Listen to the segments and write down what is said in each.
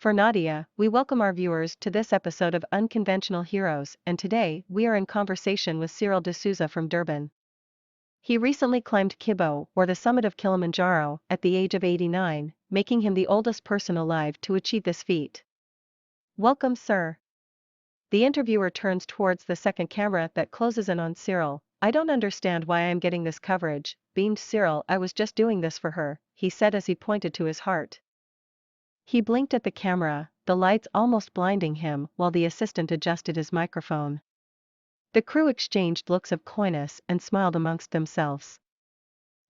For Nadia, we welcome our viewers to this episode of Unconventional Heroes, and today we are in conversation with Cyril D'Souza from Durban. He recently climbed Kibo, or the summit of Kilimanjaro, at the age of 89, making him the oldest person alive to achieve this feat. Welcome, sir. The interviewer turns towards the second camera that closes in on Cyril. I don't understand why I am getting this coverage, beamed Cyril. I was just doing this for her, he said as he pointed to his heart. He blinked at the camera, the lights almost blinding him while the assistant adjusted his microphone. The crew exchanged looks of coyness and smiled amongst themselves.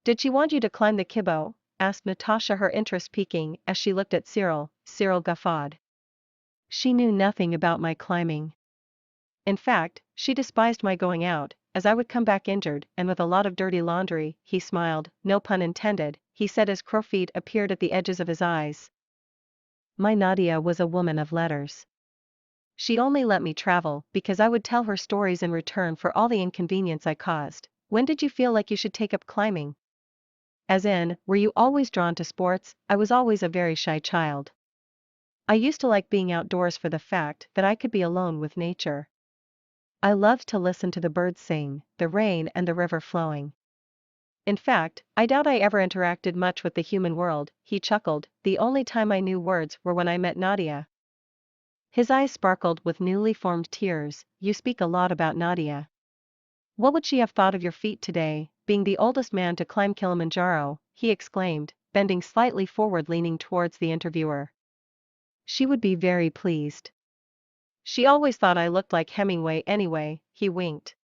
Did she want you to climb the Kibo? Asked Natasha, her interest peaking as she looked at Cyril. Cyril guffawed. She knew nothing about my climbing. In fact, she despised my going out, as I would come back injured and with a lot of dirty laundry. He smiled, no pun intended, he said as crow feet appeared at the edges of his eyes. My Nadia was a woman of letters. She only let me travel because I would tell her stories in return for all the inconvenience I caused. When did you feel like you should take up climbing? As in, were you always drawn to sports? I was always a very shy child. I used to like being outdoors for the fact that I could be alone with nature. I loved to listen to the birds sing, the rain and the river flowing. In fact, I doubt I ever interacted much with the human world, he chuckled. The only time I knew words were when I met Nadia. His eyes sparkled with newly formed tears. You speak a lot about Nadia. What would she have thought of your feat today, being the oldest man to climb Kilimanjaro, he exclaimed, bending slightly forward leaning towards the interviewer. She would be very pleased. She always thought I looked like Hemingway anyway, he winked.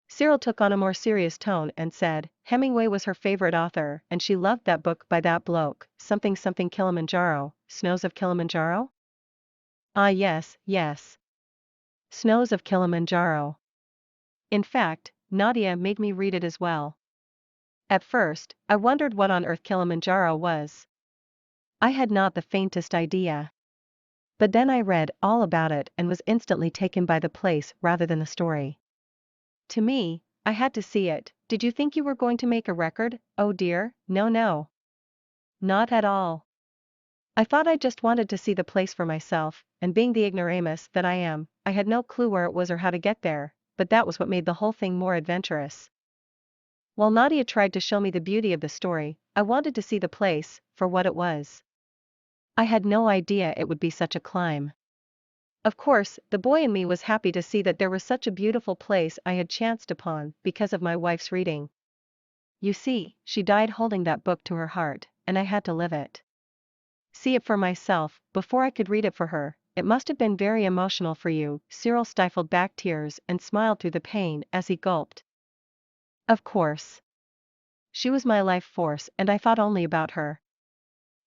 Cyril took on a more serious tone and said, Hemingway was her favorite author and she loved that book by that bloke, something Kilimanjaro, Snows of Kilimanjaro? Ah yes, yes. Snows of Kilimanjaro. In fact, Nadia made me read it as well. At first, I wondered what on earth Kilimanjaro was. I had not the faintest idea. But then I read all about it and was instantly taken by the place rather than the story. To me, I had to see it. Did you think you were going to make a record? Oh dear, no. Not at all. I thought I just wanted to see the place for myself, and being the ignoramus that I am, I had no clue where it was or how to get there, but that was what made the whole thing more adventurous. While Nadia tried to show me the beauty of the story, I wanted to see the place for what it was. I had no idea it would be such a climb. Of course, the boy in me was happy to see that there was such a beautiful place I had chanced upon because of my wife's reading. You see, she died holding that book to her heart, and I had to live it. See it for myself, before I could read it for her. It must have been very emotional for you. Cyril stifled back tears and smiled through the pain as he gulped. Of course. She was my life force and I thought only about her.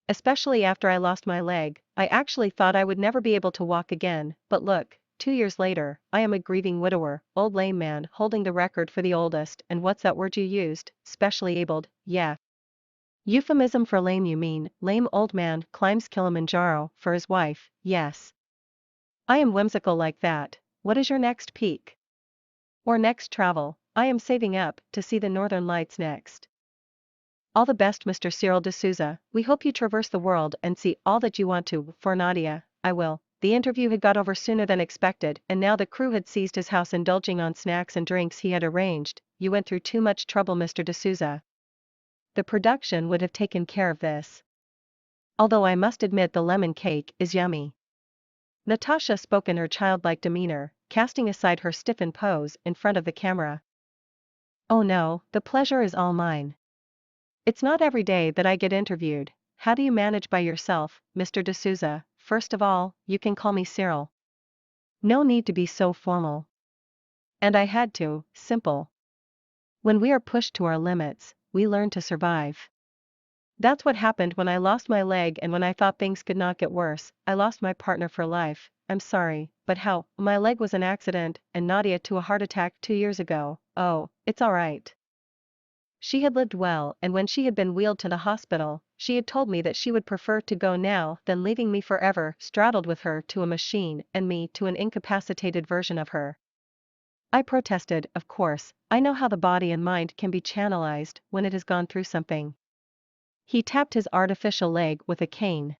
Especially after I lost my leg, I actually thought I would never be able to walk again, but look, 2 years later, I am a grieving widower, old lame man holding the record for the oldest, and what's that word you used, specially abled, yeah. Euphemism for lame, you mean, lame old man climbs Kilimanjaro for his wife, yes. I am whimsical like that. What is your next peak? Or next travel? I am saving up to see the Northern Lights next. All the best, Mr. Cyril D'Souza. We hope you traverse the world and see all that you want to. For Nadia, I will. The interview had got over sooner than expected, and now the crew had seized his house indulging on snacks and drinks he had arranged. You went through too much trouble, Mr. D'Souza. The production would have taken care of this. Although I must admit the lemon cake is yummy. Natasha spoke in her childlike demeanor, casting aside her stiffened pose in front of the camera. Oh no, the pleasure is all mine. It's not every day that I get interviewed. How do you manage by yourself, Mr. D'Souza? First of all, you can call me Cyril. No need to be so formal. And I had to, simple. When we are pushed to our limits, we learn to survive. That's what happened when I lost my leg, and when I thought things could not get worse, I lost my partner for life. I'm sorry, but how? My leg was an accident, and Nadia to a heart attack 2 years ago. Oh, it's alright. She had lived well, and when she had been wheeled to the hospital, she had told me that she would prefer to go now than leaving me forever straddled with her to a machine and me to an incapacitated version of her. I protested, of course. I know how the body and mind can be channelized when it has gone through something. He tapped his artificial leg with a cane.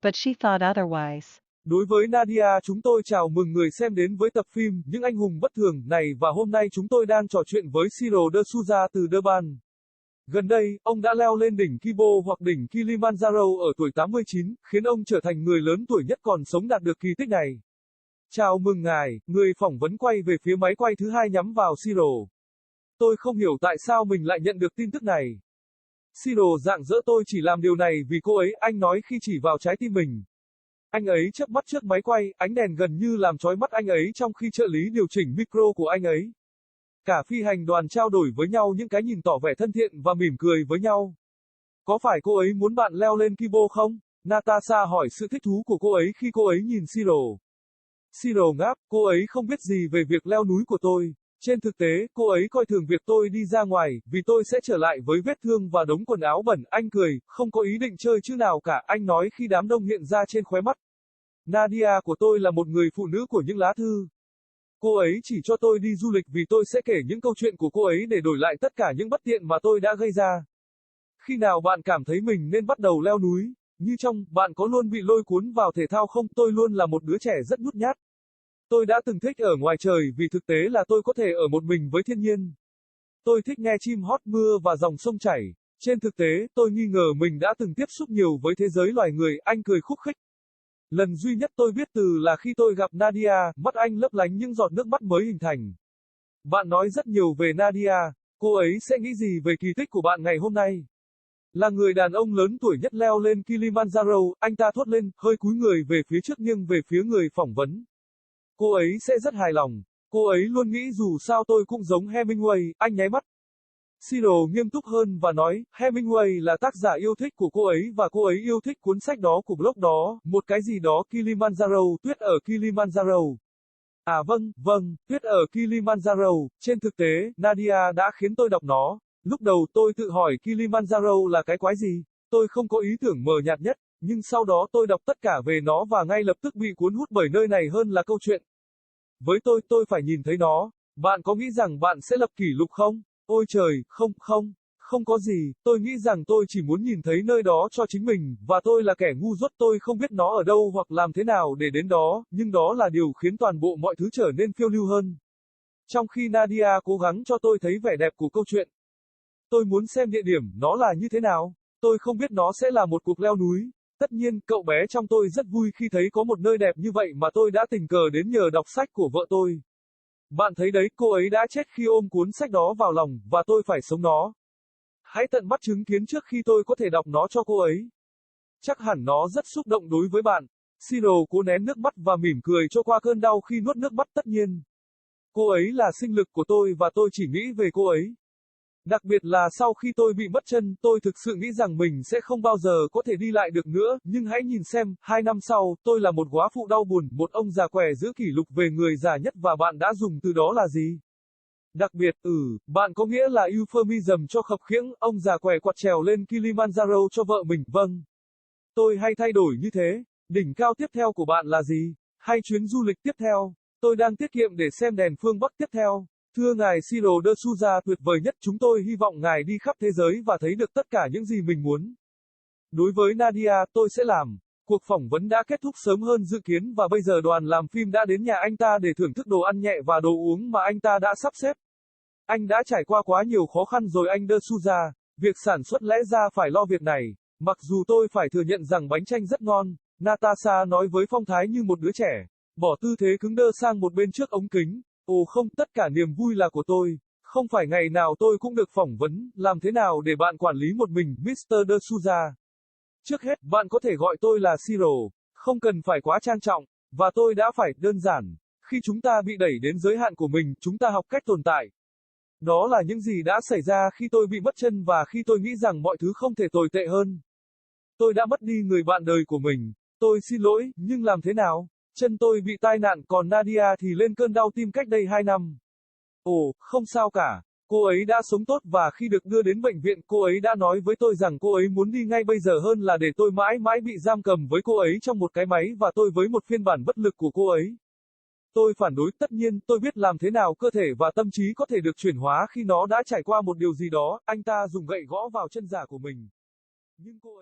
but she thought otherwise. Đối với Nadia, chúng tôi chào mừng người xem đến với tập phim Những Anh Hùng Bất Thường này và hôm nay chúng tôi đang trò chuyện với Cyril de Souza từ Durban. Gần đây, ông đã leo lên đỉnh Kibo hoặc đỉnh Kilimanjaro ở tuổi 89, khiến ông trở thành người lớn tuổi nhất còn sống đạt được kỳ tích này. Chào mừng ngài, người phỏng vấn quay về phía máy quay thứ hai nhắm vào Cyril. Tôi không hiểu tại sao mình lại nhận được tin tức này. Cyril rạng rỡ, tôi chỉ làm điều này vì cô ấy, anh nói khi chỉ vào trái tim mình. Anh ấy chớp mắt trước máy quay, ánh đèn gần như làm chói mắt anh ấy trong khi trợ lý điều chỉnh micro của anh ấy. Cả phi hành đoàn trao đổi với nhau những cái nhìn tỏ vẻ thân thiện và mỉm cười với nhau. Có phải cô ấy muốn bạn leo lên Kibo không? Natasha hỏi sự thích thú của cô ấy khi cô ấy nhìn Cyril. Cyril ngáp, cô ấy không biết gì về việc leo núi của tôi. Trên thực tế, cô ấy coi thường việc tôi đi ra ngoài, vì tôi sẽ trở lại với vết thương và đống quần áo bẩn. Anh cười, không có ý định chơi chữ nào cả, anh nói khi đám đông hiện ra trên khóe mắt. Nadia của tôi là một người phụ nữ của những lá thư. Cô ấy chỉ cho tôi đi du lịch vì tôi sẽ kể những câu chuyện của cô ấy để đổi lại tất cả những bất tiện mà tôi đã gây ra. Khi nào bạn cảm thấy mình nên bắt đầu leo núi? Như trong, bạn có luôn bị lôi cuốn vào thể thao không? Tôi luôn là một đứa trẻ rất nhút nhát. Tôi đã từng thích ở ngoài trời vì thực tế là tôi có thể ở một mình với thiên nhiên. Tôi thích nghe chim hót, mưa và dòng sông chảy. Trên thực tế, tôi nghi ngờ mình đã từng tiếp xúc nhiều với thế giới loài người, anh cười khúc khích. Lần duy nhất tôi biết từ là khi tôi gặp Nadia, mắt anh lấp lánh những giọt nước mắt mới hình thành. Bạn nói rất nhiều về Nadia, cô ấy sẽ nghĩ gì về kỳ tích của bạn ngày hôm nay? Là người đàn ông lớn tuổi nhất leo lên Kilimanjaro, anh ta thốt lên, hơi cúi người về phía trước nghiêng về phía người phỏng vấn. Cô ấy sẽ rất hài lòng. Cô ấy luôn nghĩ dù sao tôi cũng giống Hemingway, anh nháy mắt. Cyril nghiêm túc hơn và nói, Hemingway là tác giả yêu thích của cô ấy và cô ấy yêu thích cuốn sách đó của blog đó, một cái gì đó Kilimanjaro, tuyết ở Kilimanjaro. À vâng, tuyết ở Kilimanjaro, trên thực tế, Nadia đã khiến tôi đọc nó. Lúc đầu tôi tự hỏi Kilimanjaro là cái quái gì, tôi không có ý tưởng mờ nhạt nhất, nhưng sau đó tôi đọc tất cả về nó và ngay lập tức bị cuốn hút bởi nơi này hơn là câu chuyện. Với tôi phải nhìn thấy nó. Bạn có nghĩ rằng bạn sẽ lập kỷ lục không? Ôi trời, không có gì, tôi nghĩ rằng tôi chỉ muốn nhìn thấy nơi đó cho chính mình, và tôi là kẻ ngu dốt, tôi không biết nó ở đâu hoặc làm thế nào để đến đó, nhưng đó là điều khiến toàn bộ mọi thứ trở nên phiêu lưu hơn. Trong khi Nadia cố gắng cho tôi thấy vẻ đẹp của câu chuyện, tôi muốn xem địa điểm, nó là như thế nào. Tôi không biết nó sẽ là một cuộc leo núi. Tất nhiên, cậu bé trong tôi rất vui khi thấy có một nơi đẹp như vậy mà tôi đã tình cờ đến nhờ đọc sách của vợ tôi. Bạn thấy đấy, cô ấy đã chết khi ôm cuốn sách đó vào lòng, và tôi phải sống nó. Hãy tận mắt chứng kiến trước khi tôi có thể đọc nó cho cô ấy. Chắc hẳn nó rất xúc động đối với bạn. Cyril cố nén nước mắt và mỉm cười cho qua cơn đau khi nuốt nước mắt. Tất nhiên, cô ấy là sinh lực của tôi và tôi chỉ nghĩ về cô ấy. Đặc biệt là sau khi tôi bị mất chân, tôi thực sự nghĩ rằng mình sẽ không bao giờ có thể đi lại được nữa, nhưng hãy nhìn xem, 2 năm sau, tôi là một góa phụ đau buồn, một ông già què giữ kỷ lục về người già nhất và bạn đã dùng từ đó là gì? Đặc biệt, bạn có nghĩa là euphemism cho khập khiễng, ông già què quạt trèo lên Kilimanjaro cho vợ mình, vâng. Tôi hay thay đổi như thế. Đỉnh cao tiếp theo của bạn là gì? Hay chuyến du lịch tiếp theo? Tôi đang tiết kiệm để xem đèn phương Bắc tiếp theo. Thưa ngài Cyril de Souza, tuyệt vời nhất, chúng tôi hy vọng ngài đi khắp thế giới và thấy được tất cả những gì mình muốn. Đối với Nadia, tôi sẽ làm. Cuộc phỏng vấn đã kết thúc sớm hơn dự kiến và bây giờ đoàn làm phim đã đến nhà anh ta để thưởng thức đồ ăn nhẹ và đồ uống mà anh ta đã sắp xếp. Anh đã trải qua quá nhiều khó khăn rồi anh de Souza, việc sản xuất lẽ ra phải lo việc này. Mặc dù tôi phải thừa nhận rằng bánh chanh rất ngon, Natasha nói với phong thái như một đứa trẻ, bỏ tư thế cứng đơ sang một bên trước ống kính. Ồ không, tất cả niềm vui là của tôi. Không phải ngày nào tôi cũng được phỏng vấn, làm thế nào để bạn quản lý một mình, Mr. de Souza. Trước hết, bạn có thể gọi tôi là Cyril, không cần phải quá trang trọng, và tôi đã phải, đơn giản. Khi chúng ta bị đẩy đến giới hạn của mình, chúng ta học cách tồn tại. Đó là những gì đã xảy ra khi tôi bị mất chân và khi tôi nghĩ rằng mọi thứ không thể tồi tệ hơn. Tôi đã mất đi người bạn đời của mình. Tôi xin lỗi, nhưng làm thế nào? Chân tôi bị tai nạn, còn Nadia thì lên cơn đau tim cách đây 2 năm. Ồ, không sao cả. Cô ấy đã sống tốt và khi được đưa đến bệnh viện, cô ấy đã nói với tôi rằng cô ấy muốn đi ngay bây giờ hơn là để tôi mãi mãi bị giam cầm với cô ấy trong một cái máy và tôi với một phiên bản bất lực của cô ấy. Tôi phản đối, tất nhiên, tôi biết làm thế nào cơ thể và tâm trí có thể được chuyển hóa khi nó đã trải qua một điều gì đó, anh ta dùng gậy gõ vào chân giả của mình. Nhưng cô ấy